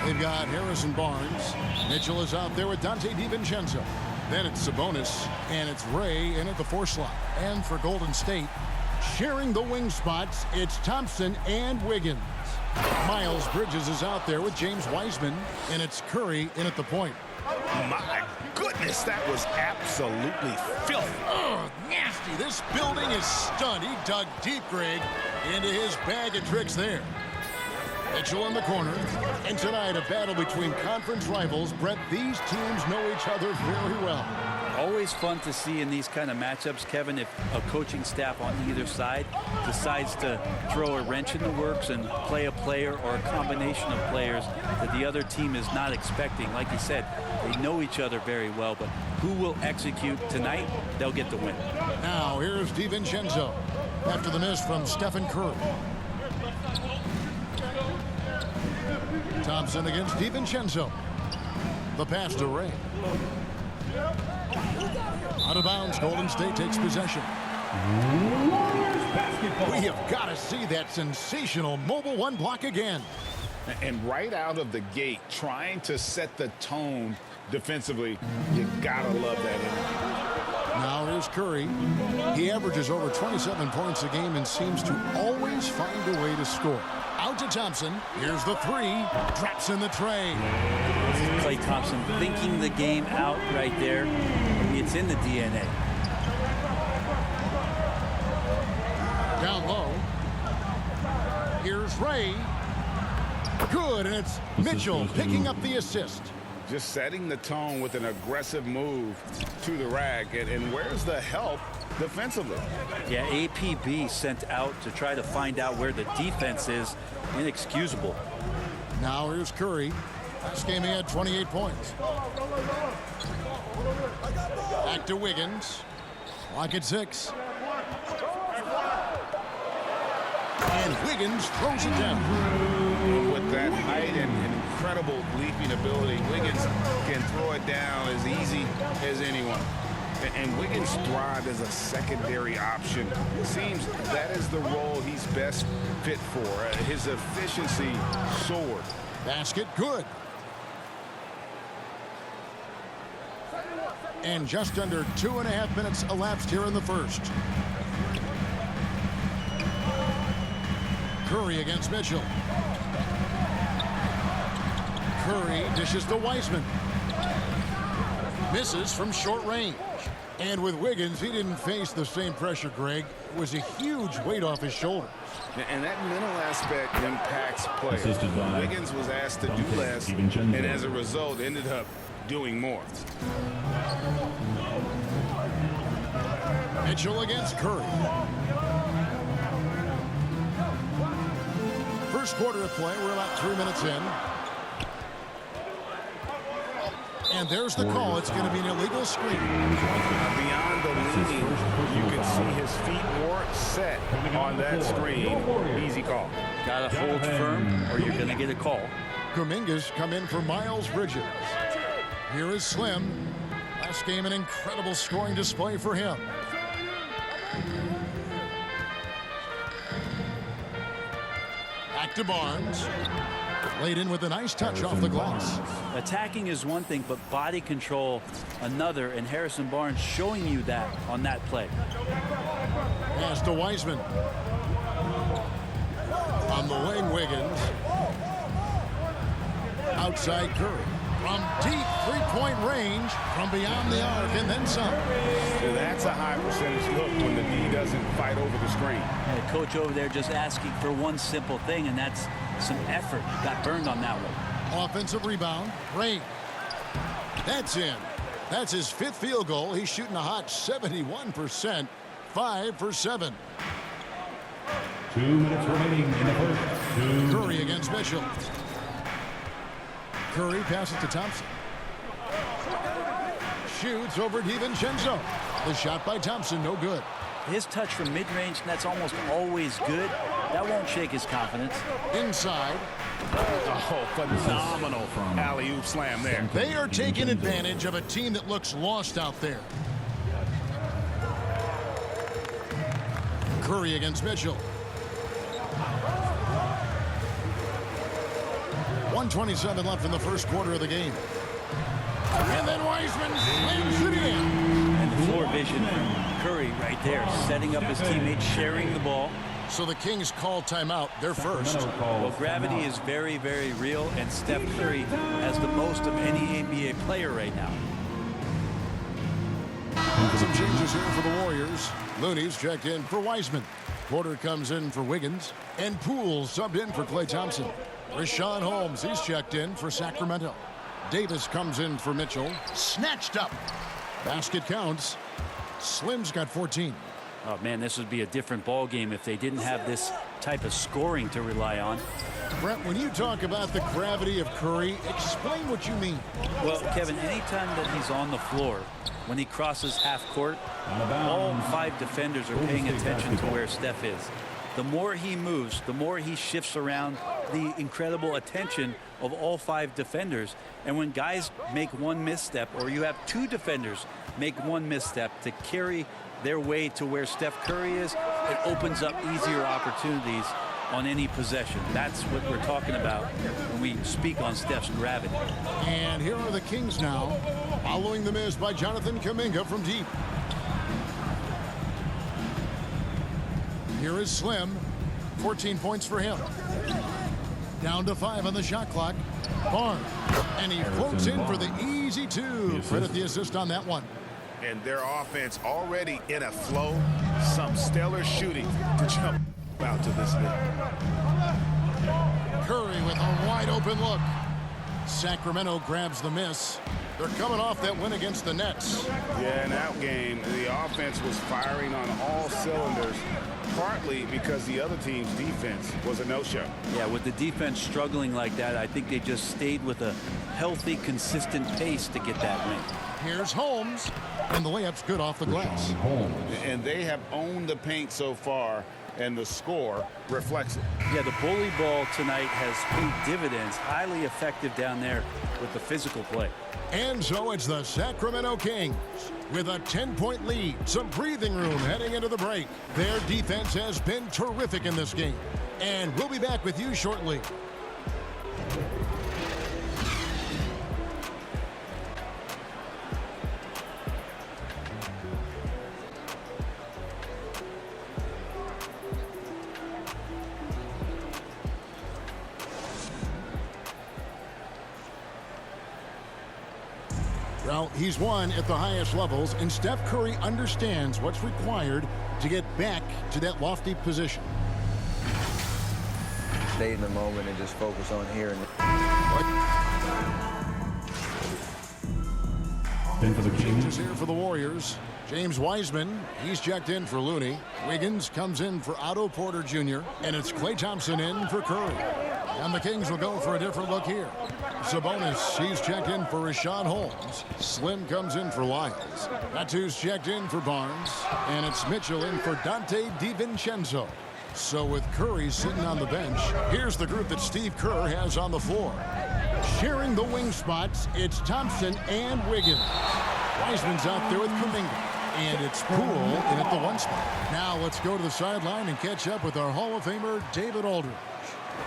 They've got Harrison Barnes. Mitchell is out there with Dante DiVincenzo. Then it's Sabonis, and it's Ray in at the 4 slot. And for Golden State, sharing the wing spots, it's Thompson and Wiggins. Miles Bridges is out there with James Wiseman, and it's Curry in at the point. My goodness, that was absolutely filthy. Oh, nasty. This building is stunned. He dug deep, Greg, into his bag of tricks there. Mitchell in the corner. And tonight, a battle between conference rivals. Brett, these teams know each other very well. Always fun to see in these kind of matchups, Kevin, if a coaching staff on either side decides to throw a wrench in the works and play a player or a combination of players that the other team is not expecting. Like you said, they know each other very well, but who will execute tonight, they'll get the win. Now, here's DiVincenzo after the miss from Stephen Curry. Thompson against DiVincenzo. The pass to Ray. Out of bounds, Golden State takes possession. We have got to see that sensational mobile 1 block again. And right out of the gate, trying to set the tone defensively, you gotta love that energy. Now here's Curry. He averages over 27 points a game and seems to always find a way to score. Out to Thompson. Here's the 3. Drops in the tray. Klay Thompson thinking the game out right there. It's in the DNA. Down low. Here's Ray. Good, and it's Mitchell picking up the assist. Just setting the tone with an aggressive move to the rack. And where's the help defensively? Yeah, APB sent out to try to find out where the defense is. Inexcusable. Now here's Curry. Last game he had 28 points. Back to Wiggins. Clock at 6. And Wiggins throws it down. With that height and incredible leaping ability, Wiggins can throw it down as easy as anyone. And Wiggins thrived as a secondary option. It seems that is the role he's best fit for. His efficiency soared. Basket good. And just under 2.5 minutes elapsed here in the first. Curry against Mitchell. Curry dishes to Wiseman. Misses from short range. And with Wiggins, he didn't face the same pressure, Greg. It was a huge weight off his shoulders. And that mental aspect impacts play. Wiggins was asked to do less, and as a result, ended up doing more. Mitchell against Curry. First quarter of play, we're about 3 minutes in. And there's the call. It's going to be an illegal screen. Beyond the leading, you can see his feet weren't set on that screen. Easy call. Got to hold firm or you're going to get a call. Kuminga's come in for Miles Bridges. Here is Slim. Last game, an incredible scoring display for him. Back to Barnes. Laid in with a nice touch off the glass. Attacking is one thing, but body control another, and Harrison Barnes showing you that on that play. Pass to Wiseman. On the wing, Wiggins. Outside Curry. From deep three-point range, from beyond the arc, and then some. So that's a high percentage look when the D doesn't fight over the screen. And the coach over there just asking for one simple thing, and that's some effort. Got burned on that one. Offensive rebound. Ray. That's in. That's his 5th field goal. He's shooting a hot 71%. 5 for 7. 2 minutes remaining in the first. Curry against Mitchell. Curry passes to Thompson. Shoots over DiVincenzo. The shot by Thompson, no good. His touch from mid-range, that's almost always good. That won't shake his confidence. Inside. Oh, phenomenal alley-oop slam there. They are taking advantage of a team that looks lost out there. Curry against Mitchell. 1:27 left in the first quarter of the game. And then Wiseman slams it in. And the floor vision from Curry right there, setting up his teammates, sharing the ball. So the Kings call timeout. They're first. Well, gravity is very, very real, and Steph Curry has the most of any NBA player right now. Some changes here for the Warriors. Looney's checked in for Wiseman. Porter comes in for Wiggins. And Poole subbed in for Klay Thompson. Richaun Holmes, he's checked in for Sacramento. Davis comes in for Mitchell. Snatched up. Basket counts. Slim's got 14. Oh, man, this would be a different ball game if they didn't have this type of scoring to rely on. Brent, when you talk about the gravity of Curry, explain what you mean. Well, Kevin, anytime that he's on the floor, when he crosses half court, all 5 defenders are paying attention to where Steph is. The more he moves, the more he shifts around, the incredible attention of all 5 defenders. And when guys make one misstep, or you have 2 defenders make one misstep to carry their way to where Steph Curry is, it opens up easier opportunities on any possession. That's what we're talking about when we speak on Steph's gravity. And here are the Kings now, following the miss by Jonathan Kuminga from deep. Here is Slim, 14 points for him. Down to 5 on the shot clock. Barnes, and he floats in for the easy 2. Credit the assist on that one. And their offense already in a flow. Some stellar shooting to jump out to this league. Curry with a wide open look. Sacramento grabs the miss. They're coming off that win against the Nets. Yeah, in that game, the offense was firing on all cylinders, partly because the other team's defense was a no-show. Yeah, with the defense struggling like that, I think they just stayed with a healthy, consistent pace to get that win. Here's Holmes, and the layup's good off the glass. And they have owned the paint so far, and the score reflects it. Yeah, the bully ball tonight has paid dividends, highly effective down there with the physical play. And so it's the Sacramento Kings with a 10-point lead, some breathing room heading into the break. Their defense has been terrific in this game, and we'll be back with you shortly. Well, he's won at the highest levels, and Steph Curry understands what's required to get back to that lofty position. Stay in the moment and just focus on here. Then for the Changes Kings, here for the Warriors. James Wiseman, he's checked in for Looney. Wiggins comes in for Otto Porter Jr., and it's Klay Thompson in for Curry. And the Kings will go for a different look here. Sabonis, he's checked in for Richaun Holmes. Slim comes in for Lyles. Batu's checked in for Barnes. And it's Mitchell in for Dante DiVincenzo. So with Curry sitting on the bench, here's the group that Steve Kerr has on the floor. Sharing the wing spots, it's Thompson and Wiggins. Wiseman's out there with Kuminga. And it's Poole in at the 1 spot. Now let's go to the sideline and catch up with our Hall of Famer, David Aldridge.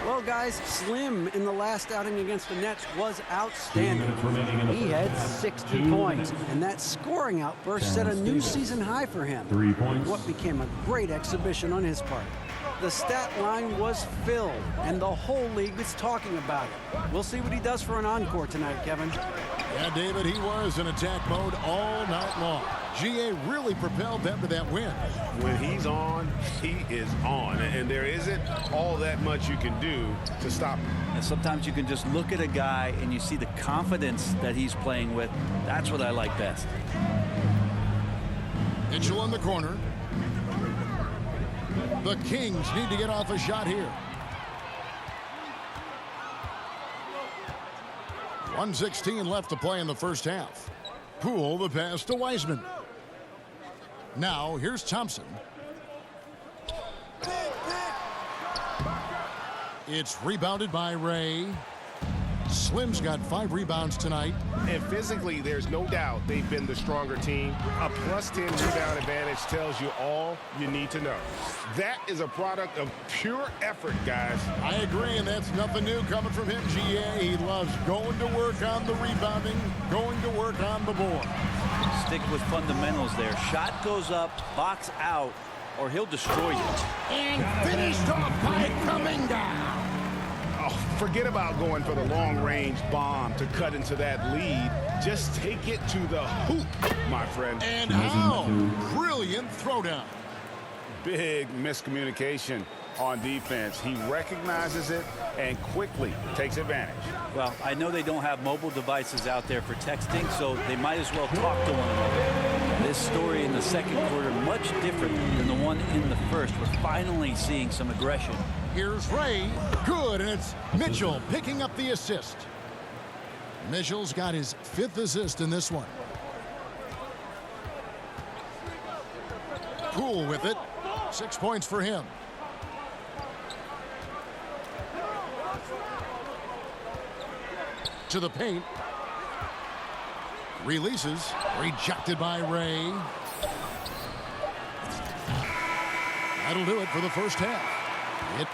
Well, guys, Slim in the last outing against the Nets was outstanding. 2 minutes remaining in the He first had half. 60 2 points, minutes. and that scoring outburst set a new season high for him. 3 points. What became a great exhibition on his part. The stat line was filled, and the whole league is talking about it. We'll see what he does for an encore tonight, Kevin. Yeah, David, he was in attack mode all night long. GA really propelled them to that win. When he's on, he is on. And there isn't all that much you can do to stop him. And sometimes you can just look at a guy and you see the confidence that he's playing with. That's what I like best. Mitchell in the corner. The Kings need to get off a shot here. 1:16 left to play in the first half. Poole the pass to Wiseman. Now here's Thompson. It's rebounded by Ray. Slim's got 5 rebounds tonight. And physically, there's no doubt they've been the stronger team. A +10 rebound advantage tells you all you need to know. That is a product of pure effort, guys. I agree, and that's nothing new coming from him, GA. He loves going to work on the rebounding, going to work on the board. Stick with fundamentals there. Shot goes up, box out, or he'll destroy you. And finished off by coming down. Oh, forget about going for the long-range bomb to cut into that lead. Just take it to the hoop, my friend. And how? Brilliant throwdown. Big miscommunication on defense. He recognizes it and quickly takes advantage. Well, I know they don't have mobile devices out there for texting, so they might as well talk to one another. This story in the second quarter, much different than the one in the first. We're finally seeing some aggression. Here's Ray. Good, and it's Mitchell picking up the assist. Mitchell's got his 5th assist in this one. Cool with it. 6 points for him. To the paint. Releases. Rejected by Ray. That'll do it for the first half. It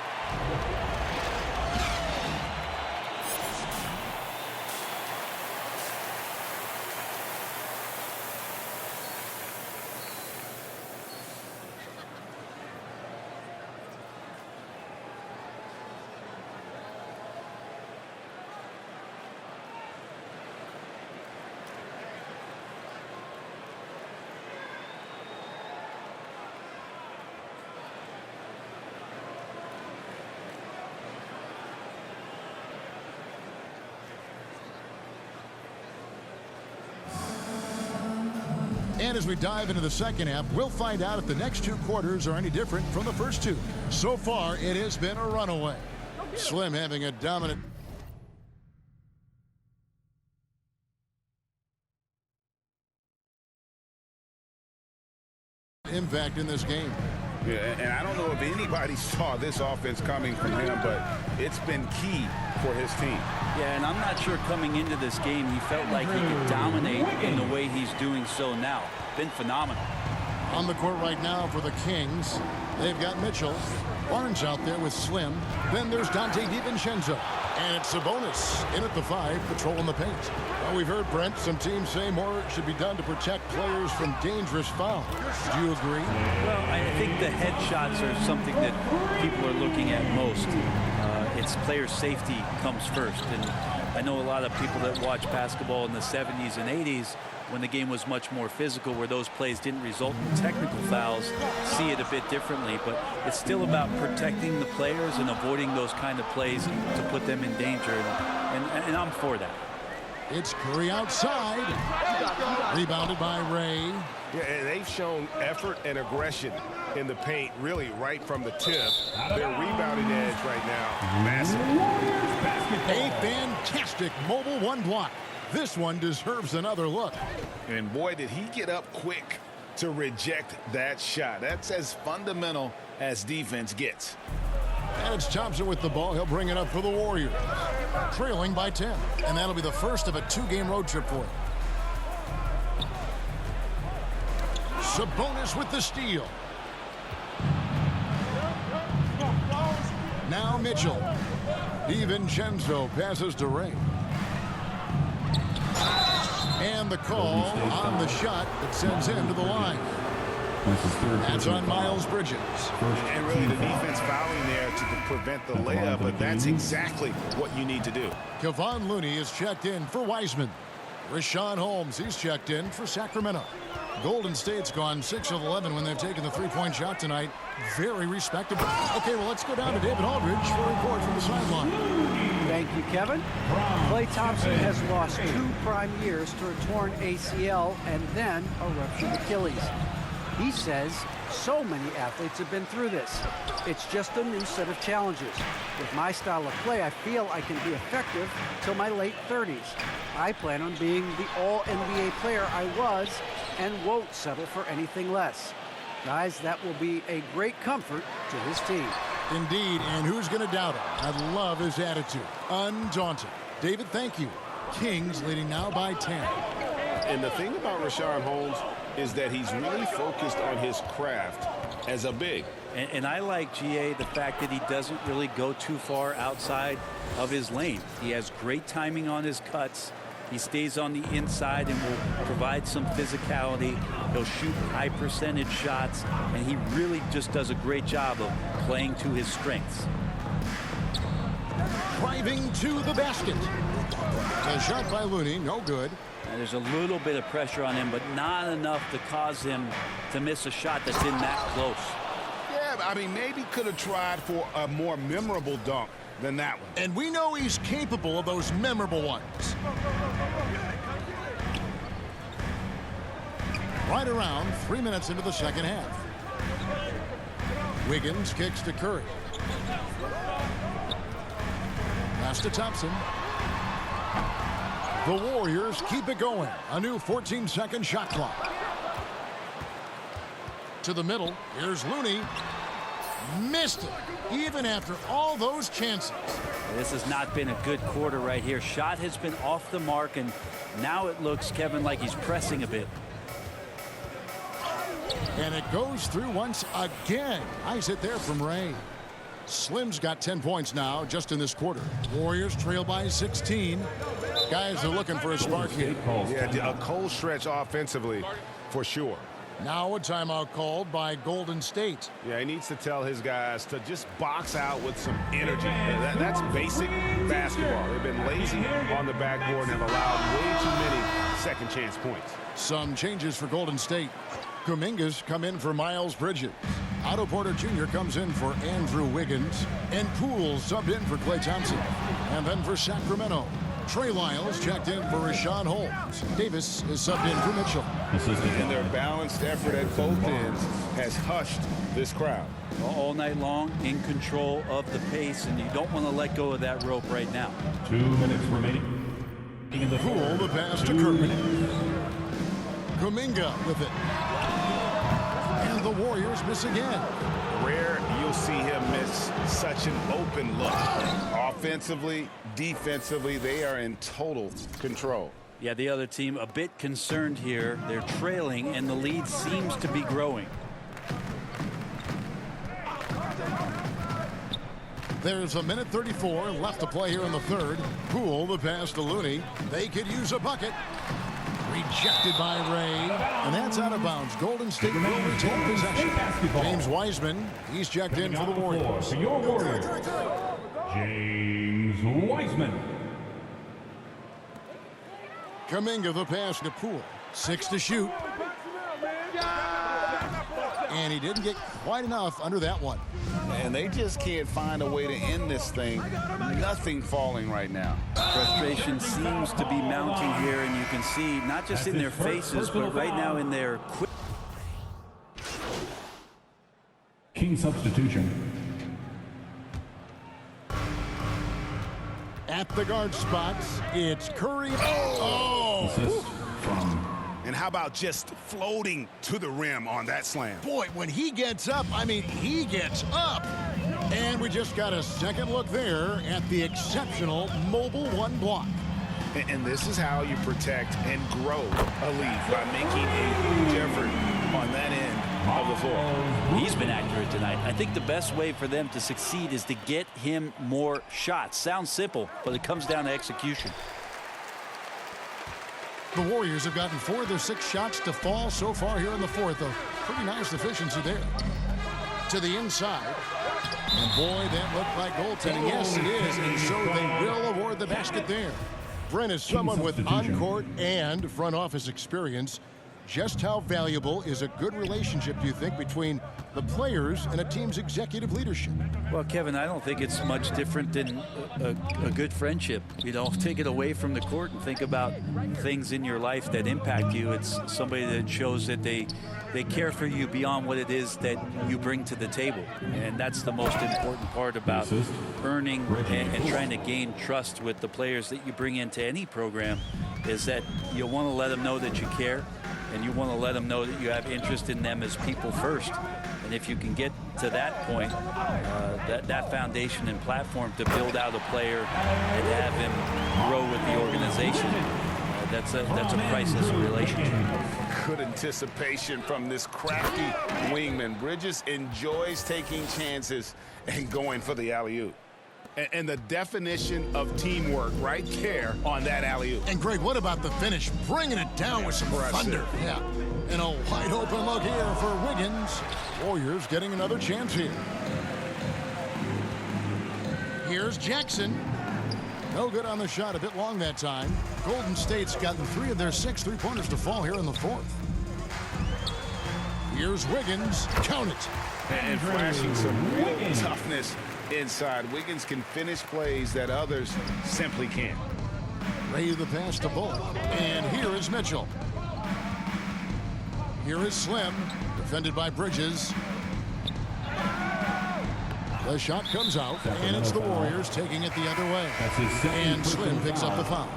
And as we dive into the second half, we'll find out if the next 2 quarters are any different from the first 2. So far, it has been a runaway. Slim having a dominant impact in this game. Yeah, and I don't know if anybody saw this offense coming from him, but it's been key for his team. Yeah, and I'm not sure coming into this game he felt like he could dominate in the way he's doing so now. Been phenomenal. On the court right now for the Kings, they've got Mitchell. Barnes out there with Slim. Then there's Dante DiVincenzo. And it's Sabonis in at the 5, patrolling the paint. Well, we've heard, Brent, some teams say more should be done to protect players from dangerous fouls. Do you agree? Well, I think the headshots are something that people are looking at most. It's player safety comes first. And I know a lot of people that watch basketball in the 70s and 80s, when the game was much more physical, where those plays didn't result in technical fouls, see it a bit differently. But it's still about protecting the players and avoiding those kind of plays to put them in danger. And I'm for that. It's Curry outside. Rebounded by Ray. Yeah, and they've shown effort and aggression in the paint, really right from the tip. Their rebounding edge right now, massive. A fantastic mobile 1 block. This one deserves another look. And boy, did he get up quick to reject that shot. That's as fundamental as defense gets. And it's Thompson with the ball. He'll bring it up for the Warriors. Trailing by 10. And that'll be the first of a 2-game road trip for him. Sabonis with the steal. Now Mitchell. DiVincenzo passes to Ray. And the call on the shot that sends him to the line. That's on Miles Bridges. And really the defense fouling there to prevent the layup, but that's exactly what you need to do. Kevon Looney is checked in for Wiseman. Rashawn Holmes, he's checked in for Sacramento. Golden State's gone 6 of 11 when they've taken the 3-point shot tonight. Very respectable. Okay, well, let's go down to David Aldridge for a report from the sideline. Thank you, Kevin. Klay Thompson has lost 2 prime years to a torn ACL and then a ruptured Achilles. He says so many athletes have been through this. It's just a new set of challenges. With my style of play, I feel I can be effective till my late 30s. I plan on being the all-NBA player I was and won't settle for anything less. Guys, that will be a great comfort to his team. Indeed, and who's going to doubt him? I love his attitude. Undaunted. David, thank you. Kings leading now by 10. And the thing about Richaun Holmes is that he's really focused on his craft as a big. And I like GA the fact that he doesn't really go too far outside of his lane. He has great timing on his cuts. He stays on the inside and will provide some physicality. He'll shoot high percentage shots, and he really just does a great job of playing to his strengths. Driving to the basket. A shot by Looney, no good. And there's a little bit of pressure on him, but not enough to cause him to miss a shot that's in that close. Yeah, I mean, maybe could have tried for a more memorable dunk than that one. And we know he's capable of those memorable ones. Right around 3 minutes into the second half. Wiggins kicks to Curry. Pass to Thompson. The Warriors keep it going. A new 14-second shot clock. To the middle. Here's Looney. Missed it, even after all those chances. This has not been a good quarter right here. Shot has been off the mark, and now it looks, Kevin, like he's pressing a bit. And it goes through once again. Nice hit there from Ray. Slim's got 10 points now just in this quarter. Warriors trail by 16. Guys are looking for a spark here. Yeah, a cold stretch offensively for sure. Now a timeout called by Golden State. Yeah, he needs to tell his guys to just box out with some energy. That's basic basketball. They've been lazy on the backboard and have allowed way too many second chance points. Some changes for Golden State. Kuminga's come in for Miles Bridges. Otto Porter Jr. comes in for Andrew Wiggins. And Poole subbed in for Klay Thompson. And then for Sacramento, Trey Lyles checked in for Richaun Holmes. Davis is subbed in for Mitchell. And their balanced effort at both ends has hushed this crowd. All night long, in control of the pace, and you don't want to let go of that rope right now. 2 minutes remaining. In the Poole, the pass to Curry. Kuminga with it. And the Warriors miss again. Rare you'll see him miss such an open look. Offensively, defensively, they are in total control. Yeah, the other team a bit concerned here. They're trailing, and the lead seems to be growing. There's a minute 34 left to play here in the third. Poole, the pass to Looney. They could use a bucket. Rejected by Ray. And that's out of bounds. Golden State will retain possession. James Wiseman, he's checked in for the Warriors. For your Warriors, James Wiseman. Kuminga, the pass to Poole. 6 to shoot. And he didn't get quite enough under that one. And they just can't find a way to end this thing. Nothing falling right now. Frustration seems to be mounting here, and you can see not just in their faces, but right now in their quick. King substitution. At the guard spots, it's Curry. Oh! Assist from. And how about just floating to the rim on that slam? Boy, when he gets up, I mean, he gets up. And we just got a second look there at the exceptional mobile one block. And this is how you protect and grow a lead, by making a huge effort on that end of the floor. He's been accurate tonight. I think the best way for them to succeed is to get him more shots. Sounds simple, but it comes down to execution. The Warriors have gotten 4 of their 6 shots to fall so far here in the fourth. A pretty nice efficiency there. To the inside. And boy, that looked like goaltending. Yes, it is. And so they will award the basket there. Brent is someone with on-court and front office experience. Just how valuable is a good relationship, do you think, between the players and a team's executive leadership? Well, Kevin, I don't think it's much different than a good friendship. You know, take it away from the court and think about things in your life that impact you. It's somebody that shows that they care for you beyond what it is that you bring to the table. And that's the most important part about earning and trying to gain trust with the players that you bring into any program, is that you want to let them know that you care, and you want to let them know that you have interest in them as people first. And if you can get to that point, that foundation and platform to build out a player and have him grow with the organization, that's a priceless relationship. Good anticipation from this crafty wingman. Bridges enjoys taking chances and going for the alley-oop. And the definition of teamwork right there on that alley-oop. And Greg, what about the finish? Bringing it down with some thunder. Yeah. And a wide open look here for Wiggins. Warriors getting another chance here. Here's Jackson. No good on the shot, a bit long that time. Golden State's gotten 3 of their 6 3-pointers to fall here in the 4th. Here's Wiggins. Count it. And flashing some real toughness inside. Wiggins can finish plays that others simply can't. Ray the pass to Bullock. And here is Mitchell. Here is Slim, defended by Bridges. The shot comes out, and it's the Warriors taking it the other way. And Slim picks up the foul.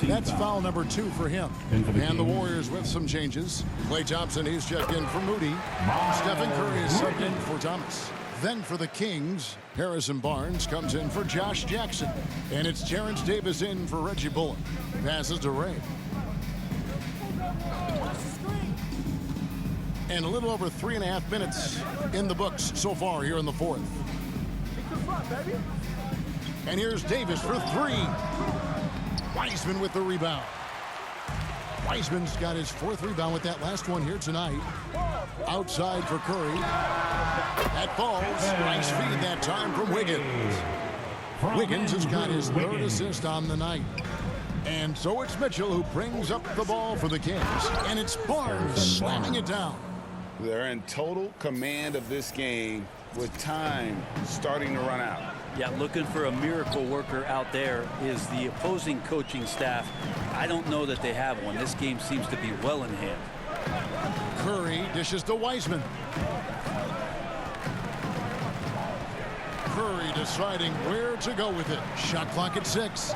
That's foul number 2 for him. And the Warriors with some changes. Klay Thompson, he's checked in for Moody. Stephen Curry is subbed in for Thomas. Then for the Kings, Harrison Barnes comes in for Josh Jackson. And it's Terrence Davis in for Reggie Bullock. Passes to Ray. And a little over 3.5 minutes in the books so far here in the 4th. And here's Davis for 3. Wiseman with the rebound. Wiseman's got his 4th rebound with that last one here tonight. Outside for Curry. That falls. Nice feed that time from Wiggins. Wiggins has got his 3rd assist on the night. And so it's Mitchell who brings up the ball for the Kings. And it's Barnes slamming it down. They're in total command of this game with time starting to run out. Yeah, looking for a miracle worker out there is the opposing coaching staff. I don't know that they have one. This game seems to be well in hand. Curry dishes to Wiseman. Curry deciding where to go with it. Shot clock at 6.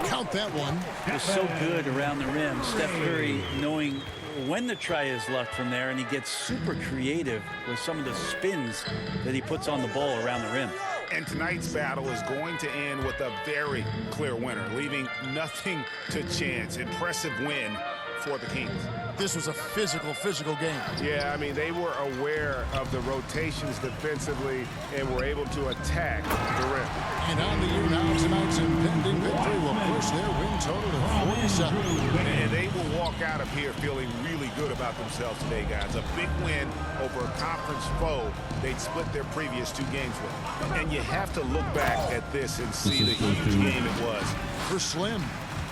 Count that one. Was so good around the rim. Steph Curry knowing when the try is left from there, and he gets super creative with some of the spins that he puts on the ball around the rim. And tonight's battle is going to end with a very clear winner, leaving nothing to chance. Impressive win for the Kings. This was a physical game. Yeah, I mean, they were aware of the rotations defensively and were able to attack the rim. And on the year now, tonight's impending victory will push their win total to 47. And they will walk out of here feeling really good about themselves today, guys. A big win over a conference foe they'd split their previous 2 games with. And you have to look back at this and see the huge game it was. For Slim.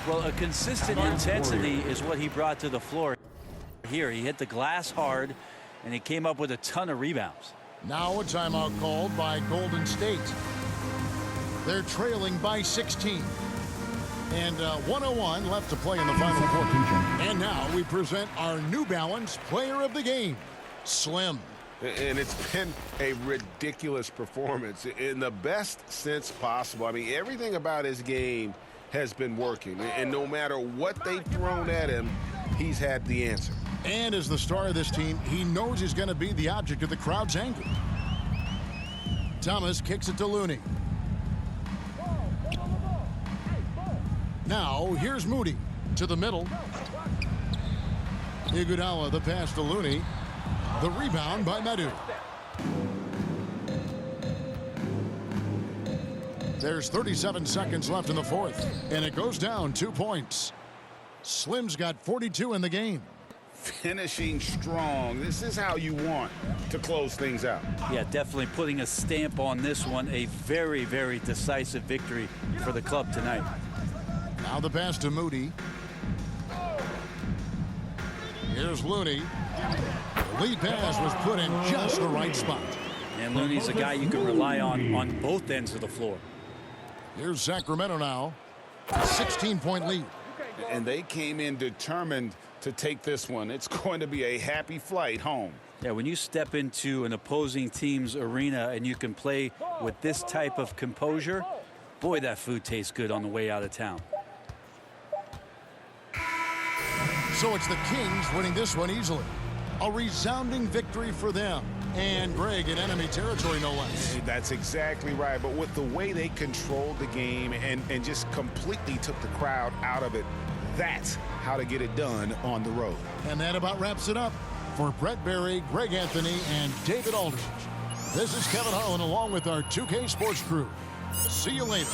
Well, a consistent intensity is what he brought to the floor here. He hit the glass hard, and he came up with a ton of rebounds. Now a timeout called by Golden State. They're trailing by 16. And 1:01 left to play in the final quarter. And now we present our New Balance player of the game, Slim. And it's been a ridiculous performance in the best sense possible. I mean, everything about his game has been working. And no matter what they've thrown at him, he's had the answer. And as the star of this team, he knows he's going to be the object of the crowd's anger. Thomas kicks it to Looney. Now, here's Moody to the middle. Iguodala, the pass to Looney. The rebound by Medu. There's 37 seconds left in the 4th, and it goes down 2 points. Slim's got 42 in the game. Finishing strong. This is how you want to close things out. Yeah, definitely putting a stamp on this one. A very, very decisive victory for the club tonight. Now the pass to Moody. Here's Looney. The lead pass was put in just the right spot. And Looney's a guy you can rely on both ends of the floor. Here's Sacramento now. A 16-point lead. And they came in determined to take this one. It's going to be a happy flight home. Yeah, when you step into an opposing team's arena and you can play with this type of composure, boy, that food tastes good on the way out of town. So it's the Kings winning this one easily. A resounding victory for them. And Greg, in enemy territory, no less. That's exactly right. But with the way they controlled the game and just completely took the crowd out of it, that's how to get it done on the road. And that about wraps it up. For Brett Berry, Greg Anthony, and David Aldridge, this is Kevin Harlan along with our 2K Sports crew. See you later.